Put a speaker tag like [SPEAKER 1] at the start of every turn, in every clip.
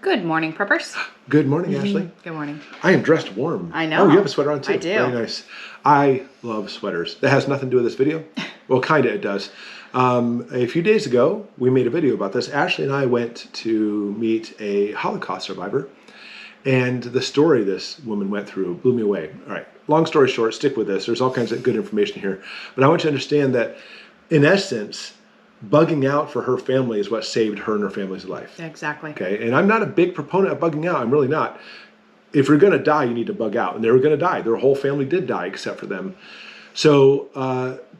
[SPEAKER 1] Good morning, preppers.
[SPEAKER 2] Good morning, Ashley.
[SPEAKER 1] Good morning.
[SPEAKER 2] I am dressed warm.
[SPEAKER 1] I know.
[SPEAKER 2] Oh, you have a sweater on too.
[SPEAKER 1] I do.
[SPEAKER 2] Very nice. I love sweaters. That has nothing to do with this video. Well, kind of it does. A few days ago, we made a video about this. Ashley and I went to meet a Holocaust survivor. And the story this woman went through blew me away. All right, long story short, stick with this. There's all kinds of good information here. But I want you to understand that, in essence, bugging out for her family is what saved her and her family's life.
[SPEAKER 1] Exactly.
[SPEAKER 2] Okay, and I'm not a big proponent of bugging out. I'm really not. If you're going to die, you need to bug out. And they were going to die. Their whole family did die except for them. So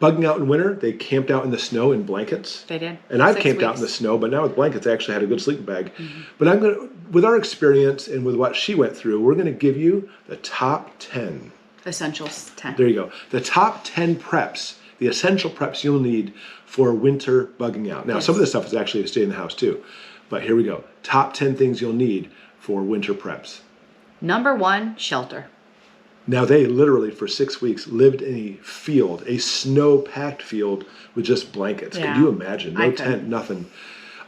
[SPEAKER 2] bugging out in winter, they camped out in the snow in blankets.
[SPEAKER 1] They did.
[SPEAKER 2] And I've camped out in the snow, but now with blankets, I actually had a good sleeping bag. But I'm going to, with our experience and with what she went through, we're going to give you the top 10.
[SPEAKER 1] Essentials 10.
[SPEAKER 2] There you go. The top 10 preps, the essential preps you'll need for winter bugging out. Now, some of this stuff is actually to stay in the house too. But here we go. Top 10 things you'll need for winter preps.
[SPEAKER 1] Number 1, shelter.
[SPEAKER 2] Now, they literally, for 6 weeks, lived in a field, a snow-packed field with just blankets.
[SPEAKER 1] Yeah.
[SPEAKER 2] Can you imagine? No tent, nothing.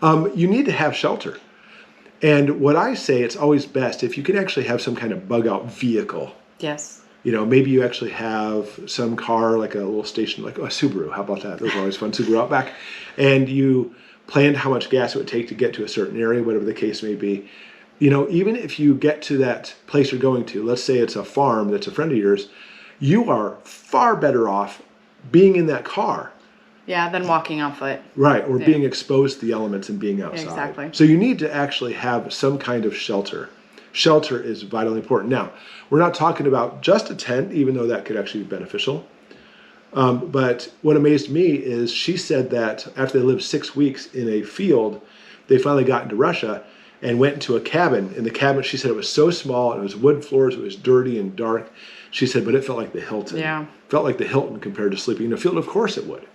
[SPEAKER 2] You need to have shelter. And what I say, it's always best if you can actually have some kind of bug-out vehicle.
[SPEAKER 1] Yes.
[SPEAKER 2] You know, maybe you actually have some car, like a little station, like a Subaru. How about that? Those are always fun, Subaru Outback. And you planned how much gas it would take to get to a certain area, whatever the case may be. You know, even if you get to that place you're going to, let's say it's a farm that's a friend of yours, you are far better off being in that car.
[SPEAKER 1] Yeah, than walking on foot.
[SPEAKER 2] Right, or being exposed to the elements and being outside.
[SPEAKER 1] Exactly.
[SPEAKER 2] So you need to actually have some kind of shelter. Shelter is vitally important. Now, we're not talking about just a tent, even though that could actually be beneficial. But what amazed me is she said that after they lived 6 weeks in a field, they finally got into Russia and went into a cabin. In the cabin, she said it was so small, and it was wood floors, it was dirty and dark. She said, but it felt like the Hilton. Yeah. Felt like the Hilton compared to sleeping in a field. Of course it would.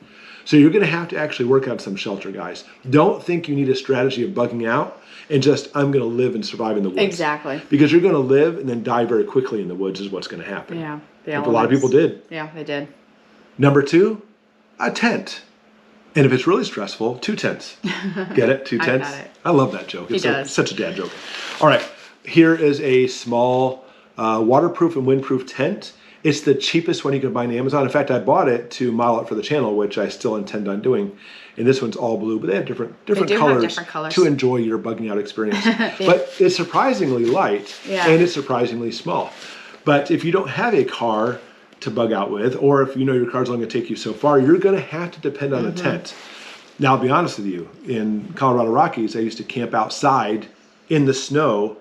[SPEAKER 2] So you're going to have to actually work out some shelter, guys. Don't think you need a strategy of bugging out and just, I'm going to live and survive in the woods. Exactly. Because you're going to live and then die very quickly in the woods is what's going to happen. Yeah. Like a lot of people did.
[SPEAKER 1] Yeah, they did.
[SPEAKER 2] Number 2, a tent. And if it's really stressful, 2 tents. Get it? 2 tents?
[SPEAKER 1] I got it.
[SPEAKER 2] I love that joke.
[SPEAKER 1] It's
[SPEAKER 2] such a dad joke. All right. Here is a small waterproof and windproof tent. It's the cheapest one you can buy on Amazon. In fact, I bought it to model it for the channel, which I still intend on doing. And this one's all blue, but they have different colors to enjoy your bugging out experience. But it's surprisingly light and it's surprisingly small. But if you don't have a car to bug out with, or if you know your car's only going to take you so far, you're going to have to depend on a tent. Now, I'll be honest with you. In Colorado Rockies, I used to camp outside in the snow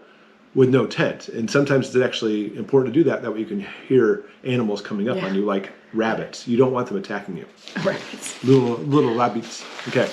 [SPEAKER 2] with no tent. And sometimes it's actually important to do that. That way you can hear animals coming up on you, like rabbits. You don't want them attacking you. Rabbits. Little rabbits. Okay.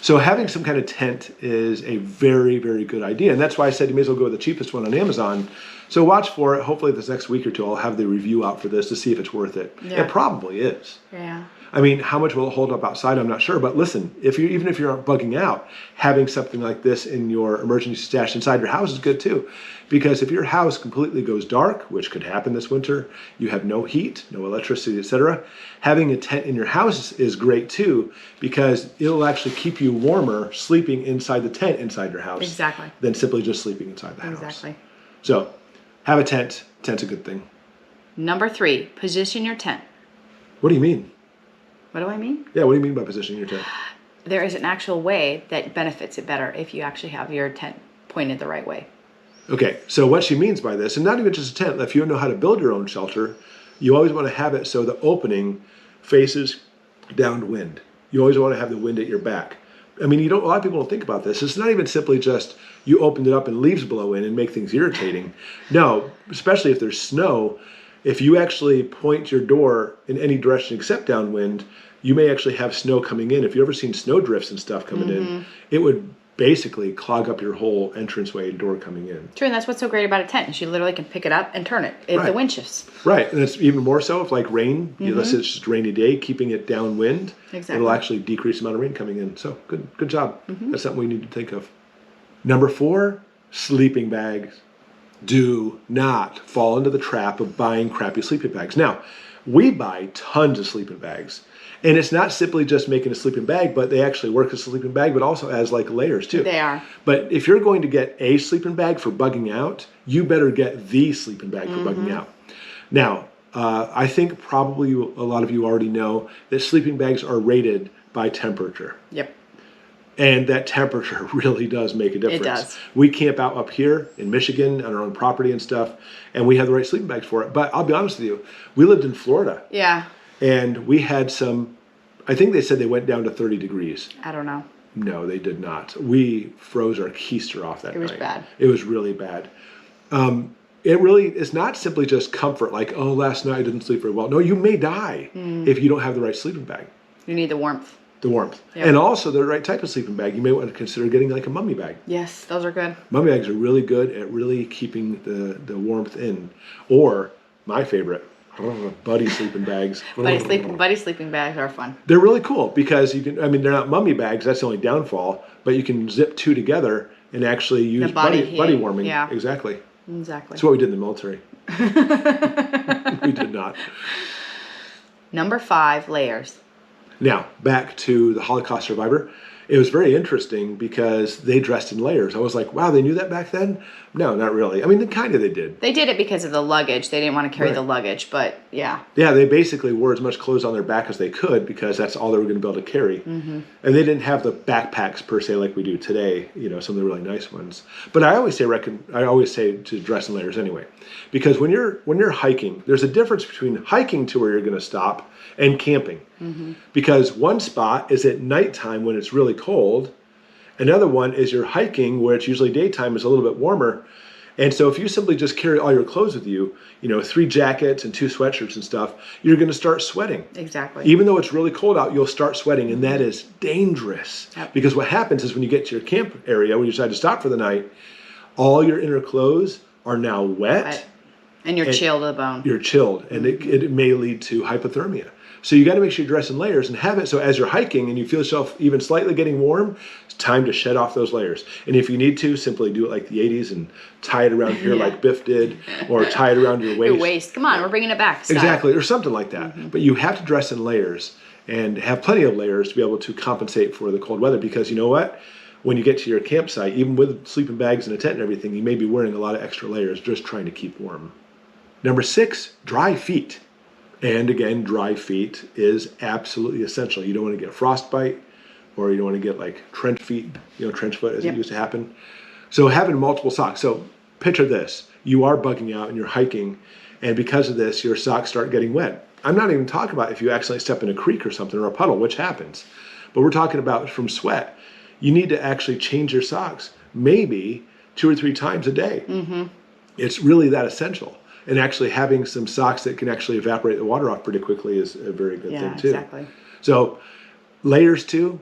[SPEAKER 2] So having some kind of tent is a very, very good idea. And that's why I said you may as well go with the cheapest one on Amazon. So watch for it. Hopefully this next week or two, I'll have the review out for this to see if it's worth it. Yeah. It probably is. Yeah. I mean, how much will it hold up outside? I'm not sure. But listen, even if you're not bugging out, having something like this in your emergency stash inside your house is good too. Because if your house completely goes dark, which could happen this winter, you have no heat, no electricity, etc. Having a tent in your house is great too, because it'll actually keep you warmer sleeping inside the tent inside your house. Exactly. Than simply just sleeping inside the house. Exactly. So have a tent. Tent's a good thing.
[SPEAKER 1] Number 3, position your tent.
[SPEAKER 2] What do you mean?
[SPEAKER 1] What do I mean?
[SPEAKER 2] Yeah, what do you mean by positioning your tent?
[SPEAKER 1] There is an actual way that benefits it better if you actually have your tent pointed the right way.
[SPEAKER 2] Okay, so what she means by this, and not even just a tent, if you don't know how to build your own shelter, you always want to have it so the opening faces downwind. You always want to have the wind at your back. I mean, a lot of people don't think about this. It's not even simply just you opened it up and leaves blow in and make things irritating. No, especially if there's snow, if you actually point your door in any direction except downwind, you may actually have snow coming in. If you've ever seen snow drifts and stuff coming in, it would basically clog up your whole entranceway and door coming in.
[SPEAKER 1] True, and that's what's so great about a tent is you literally can pick it up and turn it if the wind shifts.
[SPEAKER 2] Right, and it's even more so if like rain, let's say it's just a rainy day, keeping it downwind, it'll actually decrease the amount of rain coming in. So good job. That's something we need to think of. Number 4, sleeping bags. Do not fall into the trap of buying crappy sleeping bags. Now, We buy tons of sleeping bags. And it's not simply just making a sleeping bag, but they actually work as a sleeping bag, but also as like layers too.
[SPEAKER 1] They are.
[SPEAKER 2] But if you're going to get a sleeping bag for bugging out, you better get the sleeping bag for bugging out. Now, I think probably a lot of you already know that sleeping bags are rated by temperature.
[SPEAKER 1] Yep.
[SPEAKER 2] And that temperature really does make a difference.
[SPEAKER 1] It does.
[SPEAKER 2] We camp out up here in Michigan on our own property and stuff, and we have the right sleeping bags for it. But I'll be honest with you, we lived in Florida.
[SPEAKER 1] Yeah.
[SPEAKER 2] And we had some, I think they said they went down to 30 degrees.
[SPEAKER 1] I don't know.
[SPEAKER 2] No, they did not. We froze our keister off that night.
[SPEAKER 1] It was bad.
[SPEAKER 2] It was really bad. It really is not simply just comfort, like, oh, last night I didn't sleep very well. No, you may die if you don't have the right sleeping bag.
[SPEAKER 1] You need the warmth.
[SPEAKER 2] The warmth.
[SPEAKER 1] Yep.
[SPEAKER 2] And also the right type of sleeping bag. You may want to consider getting like a mummy bag.
[SPEAKER 1] Yes, those are good.
[SPEAKER 2] Mummy bags are really good at really keeping the warmth in. Or, my favorite, buddy sleeping bags.
[SPEAKER 1] Buddy sleeping bags are fun.
[SPEAKER 2] They're really cool because you can, I mean, they're not mummy bags, that's the only downfall, but you can zip two together and actually use buddy warming.
[SPEAKER 1] Yeah.
[SPEAKER 2] Exactly.
[SPEAKER 1] Exactly.
[SPEAKER 2] That's what we did in the military. We did not.
[SPEAKER 1] Number 5, layers.
[SPEAKER 2] Now, back to the Holocaust survivor. It was very interesting because they dressed in layers. I was like, wow, they knew that back then? No, not really. I mean, they did.
[SPEAKER 1] They did it because of the luggage. They didn't want to carry the luggage, but yeah.
[SPEAKER 2] Yeah, they basically wore as much clothes on their back as they could because that's all they were going to be able to carry. And they didn't have the backpacks per se like we do today, you know, some of the really nice ones. But I always say to dress in layers anyway. Because when you're hiking, there's a difference between hiking to where you're going to stop and camping. Because one spot is at nighttime when it's really cold. Another one is you're hiking where it's usually daytime, is a little bit warmer. And so if you simply just carry all your clothes with you, you know, 3 jackets and 2 sweatshirts and stuff, you're going to start sweating.
[SPEAKER 1] Exactly.
[SPEAKER 2] Even though it's really cold out, you'll start sweating, and that is dangerous.
[SPEAKER 1] Yep.
[SPEAKER 2] Because what happens is when you get to your camp area, when you decide to stop for the night, all your inner clothes are now wet.
[SPEAKER 1] And you're chilled to the bone.
[SPEAKER 2] You're chilled, and it may lead to hypothermia. So you got to make sure you dress in layers and have it so as you're hiking and you feel yourself even slightly getting warm, it's time to shed off those layers. And if you need to, simply do it like the 80s and tie it around here like Biff did, or tie it around your waist.
[SPEAKER 1] Your waist. Come on, we're bringing it back. Style.
[SPEAKER 2] Exactly, or something like that. But you have to dress in layers and have plenty of layers to be able to compensate for the cold weather, because you know what? When you get to your campsite, even with sleeping bags and a tent and everything, you may be wearing a lot of extra layers just trying to keep warm. Number 6, dry feet. And again, dry feet is absolutely essential. You don't want to get frostbite, or you don't want to get like trench feet, you know, trench foot as it used to happen. So having multiple socks. So picture this. You are bugging out and you're hiking, and because of this, your socks start getting wet. I'm not even talking about if you accidentally step in a creek or something, or a puddle, which happens. But we're talking about from sweat. You need to actually change your socks maybe 2 or 3 times a day. It's really that essential. And actually having some socks that can actually evaporate the water off pretty quickly is a very good thing too.
[SPEAKER 1] Exactly.
[SPEAKER 2] So layers too,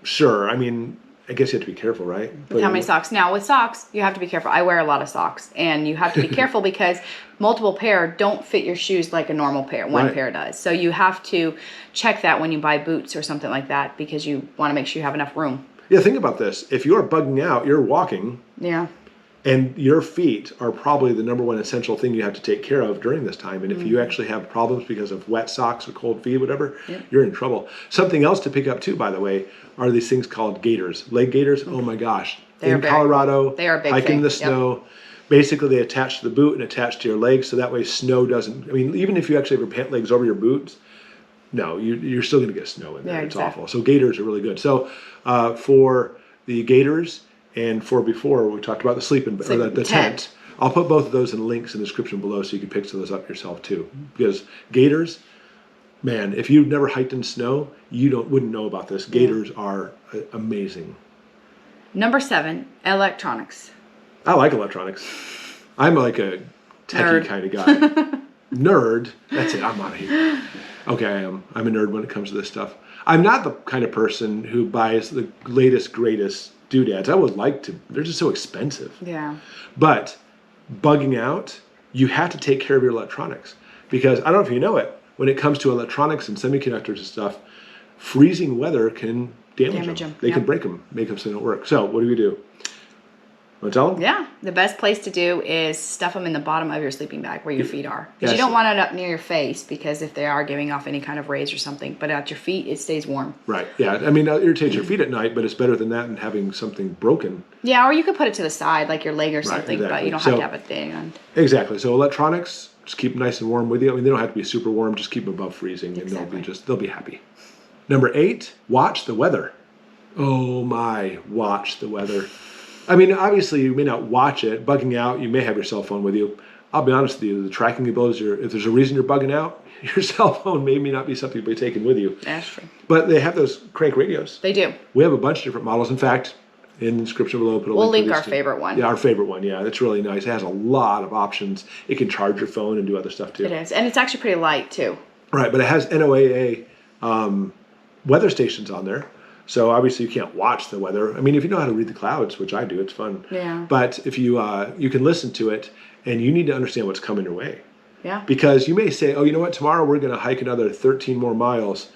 [SPEAKER 2] sure. I mean, I guess you have to be careful, right?
[SPEAKER 1] With how many socks? Now with socks, you have to be careful. I wear a lot of socks, and you have to be careful because multiple pair don't fit your shoes like a normal pair. One pair does. So you have to check that when you buy boots or something like that, because you want to make sure you have enough room.
[SPEAKER 2] Yeah, think about this. If you're bugging out, you're walking.
[SPEAKER 1] Yeah.
[SPEAKER 2] And your feet are probably the number one essential thing you have to take care of during this time. And if you actually have problems because of wet socks or cold feet, whatever, you're in trouble. Something else to pick up too, by the way, are these things called gaiters. Leg gaiters, oh my gosh. In Colorado,
[SPEAKER 1] they are a big
[SPEAKER 2] hiking
[SPEAKER 1] thing.
[SPEAKER 2] in the snow, basically they attach to the boot and attach to your legs, so that way snow doesn't, I mean, even if you actually have your pant legs over your boots, no, you're still going to get snow in there. It's awful. So gaiters are really good. So for the gaiters, and for before, we talked about the the tent. I'll put both of those in links in the description below so you can pick those up yourself too. Because gaiters, man, if you've never hiked in snow, you wouldn't know about this. Gaiters are amazing.
[SPEAKER 1] Number 7, electronics.
[SPEAKER 2] I like electronics. I'm like a techie kind of guy. Nerd. That's it. I'm out of here. Okay, I am. I'm a nerd when it comes to this stuff. I'm not the kind of person who buys the latest, greatest doodads. I would like to. They're just so expensive.
[SPEAKER 1] Yeah.
[SPEAKER 2] But bugging out, you have to take care of your electronics, because I don't know if you know it, when it comes to electronics and semiconductors and stuff, freezing weather can damage them. They can break them, make them so they don't work. So what do? Want to tell them?
[SPEAKER 1] Yeah, the best place to do is stuff them in the bottom of your sleeping bag where your feet are. Because
[SPEAKER 2] Yes.
[SPEAKER 1] you don't want it up near your face because if they are giving off any kind of rays or something. But at your feet, it stays warm.
[SPEAKER 2] Right. Yeah. I mean, it irritates your feet at night, but it's better than that than having something broken.
[SPEAKER 1] Yeah, or you could put it to the side, like your leg or something, but
[SPEAKER 2] exactly.
[SPEAKER 1] you don't
[SPEAKER 2] So-
[SPEAKER 1] have to have it there. And
[SPEAKER 2] Exactly. So electronics, just keep them nice and warm with you. I mean, they don't have to be super warm. Just keep them above freezing, and
[SPEAKER 1] Exactly.
[SPEAKER 2] they'll be happy. Number 8, watch the weather. Oh my, watch the weather. I mean, obviously you may not watch it. Bugging out, you may have your cell phone with you. I'll be honest with you, the tracking abilities, if there's a reason you're bugging out, your cell phone may not be something to be taken with you.
[SPEAKER 1] that's true.
[SPEAKER 2] But they have those crank radios.
[SPEAKER 1] They do.
[SPEAKER 2] We have a bunch of different models. In fact, in the description below, put a
[SPEAKER 1] We'll
[SPEAKER 2] link
[SPEAKER 1] link
[SPEAKER 2] for
[SPEAKER 1] our
[SPEAKER 2] these two.
[SPEAKER 1] favorite one.
[SPEAKER 2] Yeah, our favorite one. Yeah, that's really nice. It has a lot of options. It can charge your phone and do other stuff too.
[SPEAKER 1] It is. And it's actually pretty light, too.
[SPEAKER 2] Right, but it has NOAA weather stations on there. So obviously you can't watch the weather. I mean, if you know how to read the clouds, which I do, it's fun.
[SPEAKER 1] Yeah.
[SPEAKER 2] But if you you can listen to it, and you need to understand what's coming your way.
[SPEAKER 1] Yeah.
[SPEAKER 2] Because you may say, oh, you know what, tomorrow we're going to hike another 13 more miles,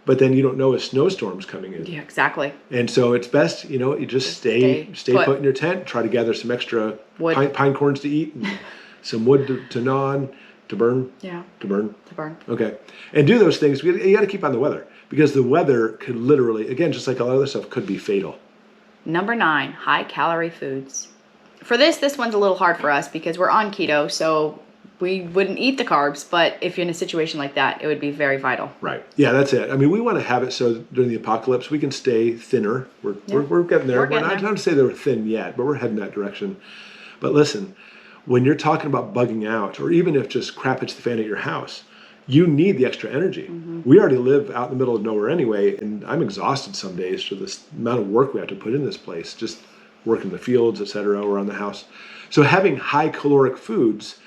[SPEAKER 2] but then you don't know a snowstorm's coming in.
[SPEAKER 1] Yeah, exactly.
[SPEAKER 2] And so it's best, you just stay put in your tent, try to gather some extra
[SPEAKER 1] Wood.
[SPEAKER 2] pine cones to eat, and some wood to gnaw on, to burn.
[SPEAKER 1] Yeah.
[SPEAKER 2] To burn.
[SPEAKER 1] To burn.
[SPEAKER 2] Okay. And do those things. You got to keep on the weather because the weather could literally, again, just like all other stuff, could be fatal.
[SPEAKER 1] Number 9, high-calorie foods. For this one's a little hard for us because we're on keto, so we wouldn't eat the carbs, but if you're in a situation like that, it would be very vital.
[SPEAKER 2] Right. Yeah, that's it. I mean, we want to have it so during the apocalypse we can stay thinner. We're getting there.
[SPEAKER 1] We're
[SPEAKER 2] not to say that we're thin yet, but we're heading that direction. But listen, when you're talking about bugging out, or even if just crap hits the fan at your house, you need the extra energy. We already live out in the middle of nowhere anyway, and I'm exhausted some days for this amount of work we have to put in this place, just working the fields, etc., or around the house. So having high caloric foods,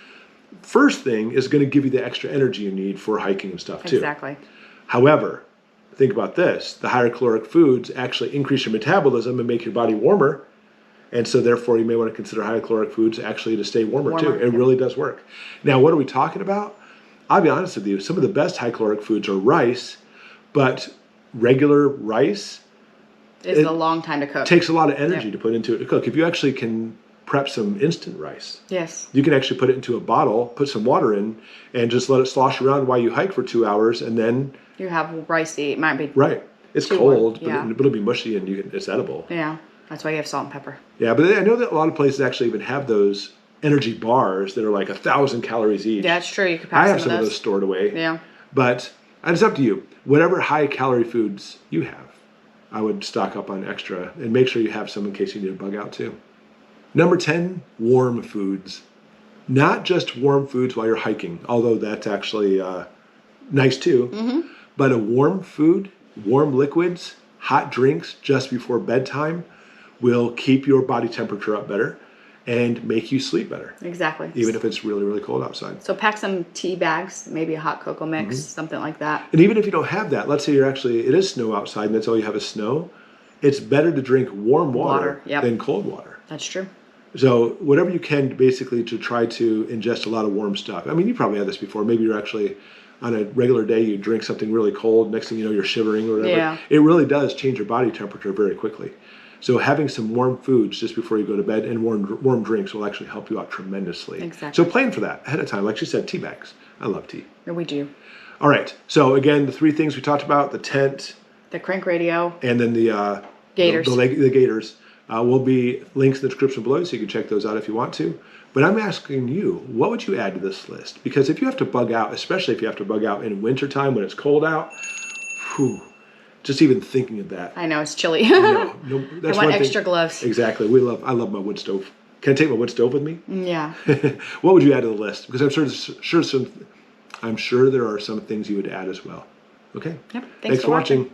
[SPEAKER 2] first thing, is going to give you the extra energy you need for hiking and stuff too.
[SPEAKER 1] Exactly.
[SPEAKER 2] However, think about this. The higher caloric foods actually increase your metabolism and make your body warmer. And so therefore you may want to consider higher caloric foods actually to stay warmer too. It really does work. Now, what are we talking about? I'll be honest with you. Some of the best high caloric foods are rice, but regular rice
[SPEAKER 1] It's a long time to cook.
[SPEAKER 2] takes a lot of energy to put into it to cook. If you actually can prep some instant rice,
[SPEAKER 1] Yes.
[SPEAKER 2] you can actually put it into a bottle, put some water in, and just let it slosh around while you hike for 2 hours, and then
[SPEAKER 1] You have rice to eat. It might be.
[SPEAKER 2] right, it's
[SPEAKER 1] Too
[SPEAKER 2] cold,
[SPEAKER 1] warm,
[SPEAKER 2] but it'll be mushy and it's edible.
[SPEAKER 1] Yeah. That's why you have salt and pepper.
[SPEAKER 2] Yeah, but I know that a lot of places actually even have those energy bars that are like 1,000 calories each.
[SPEAKER 1] Yeah, that's true. You could
[SPEAKER 2] I
[SPEAKER 1] pack
[SPEAKER 2] have
[SPEAKER 1] some of those.
[SPEAKER 2] stored away.
[SPEAKER 1] Yeah.
[SPEAKER 2] But it's up to you. Whatever high calorie foods you have, I would stock up on extra and make sure you have some in case you need a bug out too. Number 10, warm foods. Not just warm foods while you're hiking, although that's actually nice too. But a warm food, warm liquids, hot drinks just before bedtime will keep your body temperature up better and make you sleep better,
[SPEAKER 1] Exactly.
[SPEAKER 2] even if it's really, really cold outside.
[SPEAKER 1] So pack some tea bags, maybe a hot cocoa mix, something like that.
[SPEAKER 2] And even if you don't have that, let's say it is snow outside and that's all you have is snow, it's better to drink warm water than cold water.
[SPEAKER 1] That's true.
[SPEAKER 2] So whatever you can basically to try to ingest a lot of warm stuff. I mean, you probably had this before. Maybe you're actually on a regular day, you drink something really cold. Next thing you know, you're shivering or whatever.
[SPEAKER 1] Yeah.
[SPEAKER 2] It really does change your body temperature very quickly. So having some warm foods just before you go to bed and warm drinks will actually help you out tremendously.
[SPEAKER 1] Exactly.
[SPEAKER 2] So plan for that ahead of time. Like she said, tea bags. I love tea.
[SPEAKER 1] Yeah, we do.
[SPEAKER 2] All right. So again, the 3 things we talked about, the tent,
[SPEAKER 1] The crank radio.
[SPEAKER 2] and then the
[SPEAKER 1] Gaiters.
[SPEAKER 2] The Gaiters will be links in the description below, so you can check those out if you want to. But I'm asking you, what would you add to this list? Because if you have to bug out, especially if you have to bug out in wintertime when it's cold out, whew, just even thinking of that.
[SPEAKER 1] I know, it's chilly.
[SPEAKER 2] No,
[SPEAKER 1] I
[SPEAKER 2] that's
[SPEAKER 1] want
[SPEAKER 2] one
[SPEAKER 1] extra
[SPEAKER 2] thing.
[SPEAKER 1] gloves.
[SPEAKER 2] Exactly. I love my wood stove. Can I take my wood stove with me?
[SPEAKER 1] Yeah.
[SPEAKER 2] What would you add to the list? Because I'm sure there are some things you would add as well. Okay.
[SPEAKER 1] Yep.
[SPEAKER 2] Thanks for watching.